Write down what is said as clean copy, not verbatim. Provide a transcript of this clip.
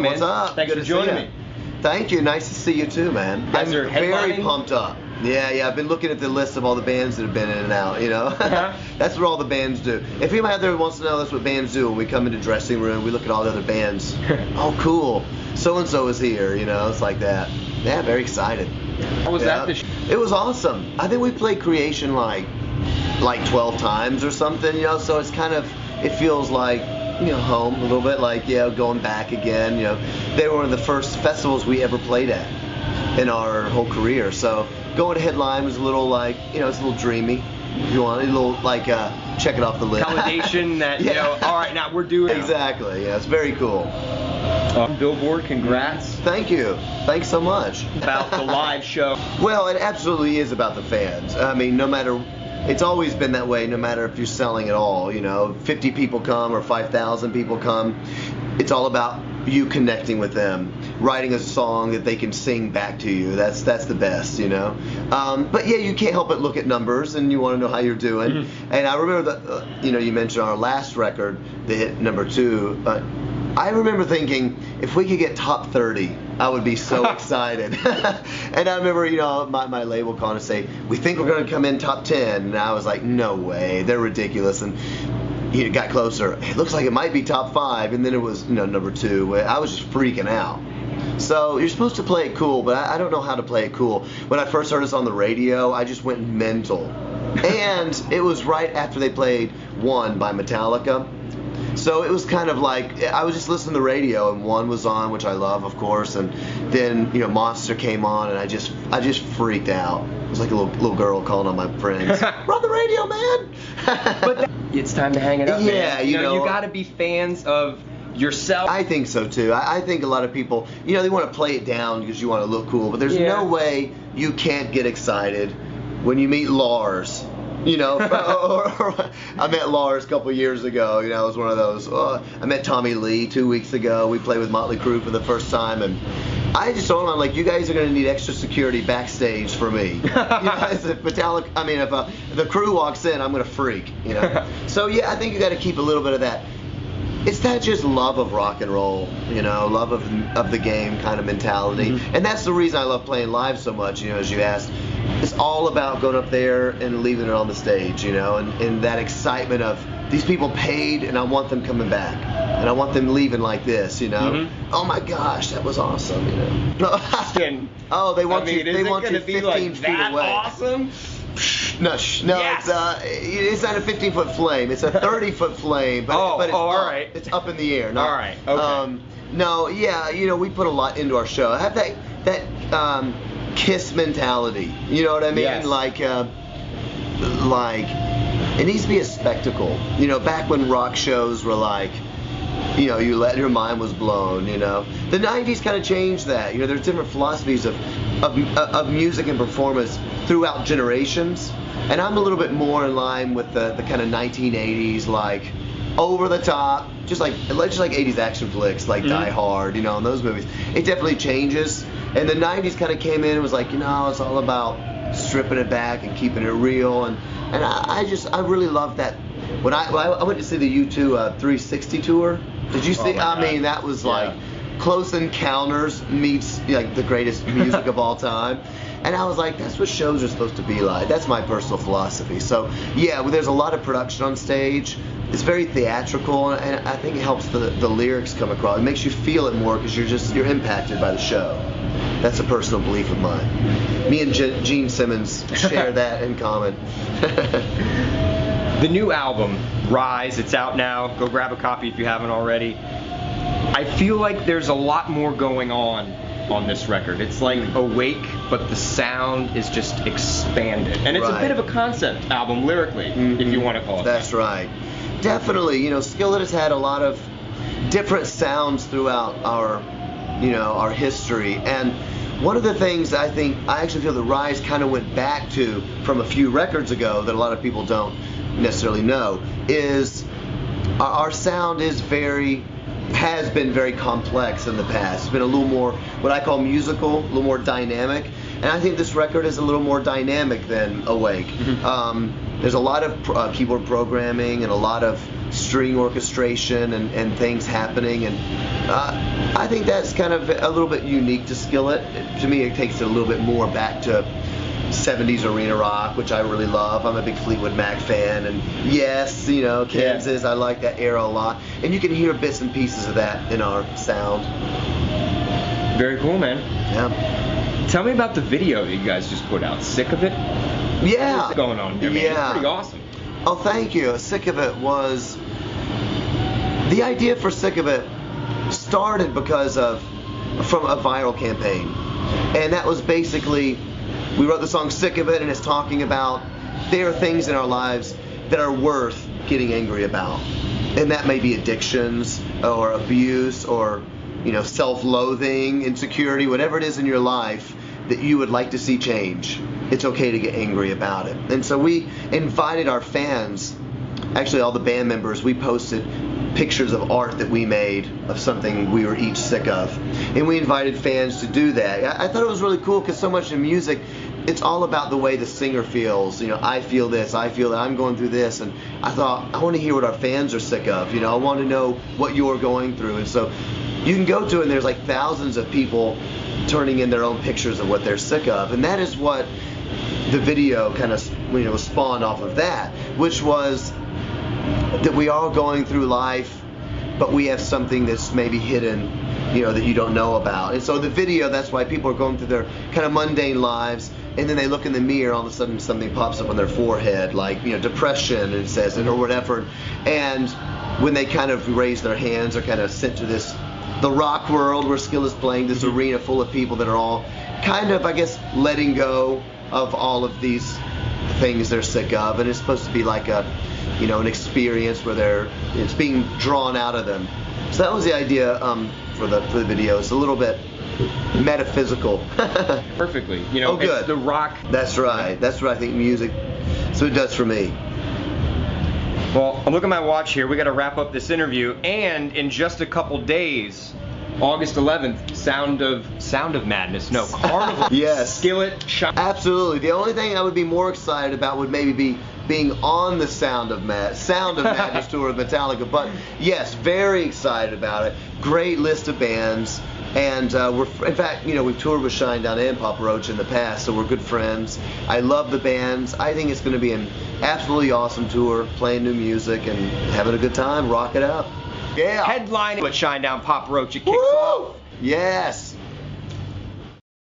man. What's up? Thanks Good for to joining see me. you. Thank you. Nice to see you too, man. You guys I'm are very headlining? pumped up. Yeah. I've been looking at the list of all the bands that have been in and out, you know. That's what all the bands do. If anybody out there wants to know, that's what bands do. When we come into the dressing room, we look at all the other bands. Oh, cool. So-and-so is here, you know. It's like that. Yeah, very excited. How was that this It was awesome. I think we played Creation like 12 times or something, you know, so it's kind of, it feels like, you know, home a little bit, like, yeah, going back again, you know. They were one of the first festivals we ever played at in our whole career, so going to headline was a little like, you know, it's a little dreamy, if you want, a little like, check it off the list. validation that, you know, all right, now we're doing it. Exactly, yeah, it's very cool. Billboard, congrats. Thank you. Thanks so much. About the live show. Well, it absolutely is about the fans. I mean, no matter, it's always been that way, no matter if you're selling at all, you know, 50 people come or 5,000 people come, it's all about you connecting with them, writing a song that they can sing back to you. That's the best, you know. But yeah, you can't help but look at numbers, and you want to know how you're doing. Mm-hmm. And I remember that, you know, you mentioned our last record, the hit number 2. I remember thinking, if we could get top 30, I would be so excited. And I remember, you know, my label calling to say, we think we're going to come in top 10. And I was like, no way, they're ridiculous. And it got closer. It looks like it might be top 5. And then it was, you know, number 2. I was just freaking out. So you're supposed to play it cool, but I don't know how to play it cool. When I first heard us on the radio, I just went mental. And it was right after they played One by Metallica. So it was kind of like, I was just listening to the radio, and One was on, which I love, of course, and then, you know, Monster came on, and I just freaked out. It was like a little girl calling on my friends. We're on the radio, man! But it's time to hang it up, yeah, man. You know, you gotta be fans of yourself. I think so too. I think a lot of people, you know, they want to play it down because you want to look cool, but there's no way you can't get excited when you meet Lars. You know, or I met Lars a couple years ago. You know, it was one of those. I met Tommy Lee 2 weeks ago. We played with Motley Crue for the first time, and I just told him, I'm like, you guys are going to need extra security backstage for me. You know, if if the crew walks in, I'm going to freak. You know, so yeah, I think you got to keep a little bit of that. It's that just love of rock and roll, you know, love of the game kind of mentality. Mm-hmm. And that's the reason I love playing live so much, you know, as you asked. It's all about going up there and leaving it on the stage, you know, and that excitement of these people paid and I want them coming back. And I want them leaving like this, you know. Mm-hmm. Oh my gosh, that was awesome, you know. Oh, they want you 15 like feet away. Awesome? No, yes. It's not a 15-foot flame. It's a 30-foot flame. But, all right. It's up in the air. All right. Okay. No, yeah, you know, we put a lot into our show. I have that Kiss mentality. You know what I mean? Yes. Like it needs to be a spectacle. You know, back when rock shows were like, you know, your mind was blown, you know. The 90s kind of changed that. You know, there's different philosophies of music and performance throughout generations. And I'm a little bit more in line with the kind of 1980s, like, over the top, just like 80s action flicks, like Die Hard, you know, and those movies. It definitely changes. And the 90s kind of came in and was like, you know, it's all about stripping it back and keeping it real. And I really love that. When I went to see the U2 360 tour, did you see? I mean, that was like Close Encounters meets like the greatest music of all time. And I was like, that's what shows are supposed to be like. That's my personal philosophy. So yeah, there's a lot of production on stage. It's very theatrical, and I think it helps the lyrics come across. It makes you feel it more because you're impacted by the show. That's a personal belief of mine. Me and Gene Simmons share that in common. The new album, Rise, it's out now. Go grab a copy if you haven't already. I feel like there's a lot more going on this record. It's like Awake, but the sound is just expanded. And it's a bit of a concept album lyrically, if you want to call it that. That's right. Definitely. You know, Skillet has had a lot of different sounds throughout our history. And one of the things I actually feel that Rise kind of went back to from a few records ago that a lot of people don't necessarily know is our sound has been very complex in the past. It's been a little more what I call musical, a little more dynamic, and I think this record is a little more dynamic than Awake. There's a lot of keyboard programming and a lot of string orchestration and things happening, and I think that's kind of a little bit unique to Skillet. To me, it takes it a little bit more back to 70s arena rock, which I really love. I'm a big Fleetwood Mac fan, and yes, you know, Kansas, I like that era a lot, and you can hear bits and pieces of that in our sound. Very cool, man. Yeah. Tell me about the video that you guys just put out. Sick of It? Yeah. What's going on here, man? Yeah. It's pretty awesome. Oh, thank you. Sick of It was... The idea for Sick of It started from a viral campaign. And that was basically, we wrote the song Sick of It, and it's talking about there are things in our lives that are worth getting angry about. And that may be addictions or abuse or, you know, self-loathing, insecurity, whatever it is in your life that you would like to see change. It's okay to get angry about it. And so we invited our fans, actually all the band members, we posted pictures of art that we made of something we were each sick of. And we invited fans to do that. I thought it was really cool because so much in music, it's all about the way the singer feels. You know, I feel this, I feel that, I'm going through this. And I thought, I want to hear what our fans are sick of. You know, I want to know what you're going through. And so you can go to it and there's like thousands of people turning in their own pictures of what they're sick of. And that is what the video kind of, you know, spawned off of that, which was that we are going through life, but we have something that's maybe hidden, you know, that you don't know about. And so the video, that's why people are going through their kind of mundane lives, and then they look in the mirror, all of a sudden something pops up on their forehead, like, you know, depression, and it says it, or whatever. And when they kind of raise their hands, they're kind of sent to the rock world where Skill is playing, this arena full of people that are all kind of, I guess, letting go of all of these things they're sick of, and it's supposed to be like a, you know, an experience where it's being drawn out of them. So that was the idea for the video. It's a little bit metaphysical. Perfectly. You know, oh, good. It's the rock. That's right. That's what I think music, so it does for me. Well, I'm looking at my watch here. We got to wrap up this interview, and in just a couple days, August 11th, Sound of Madness. No, Carnival. Yes. Skillet. Absolutely. The only thing I would be more excited about would maybe be being on the Sound of Madness tour with Metallica. But yes, very excited about it. Great list of bands. And in fact, you know, we've toured with Shinedown and Papa Roach in the past, so we're good friends. I love the bands. I think it's going to be an absolutely awesome tour, playing new music and having a good time. Rock it out. Yeah. Headline with Shinedown, Papa Roach. It kicks Woo! off. Yes.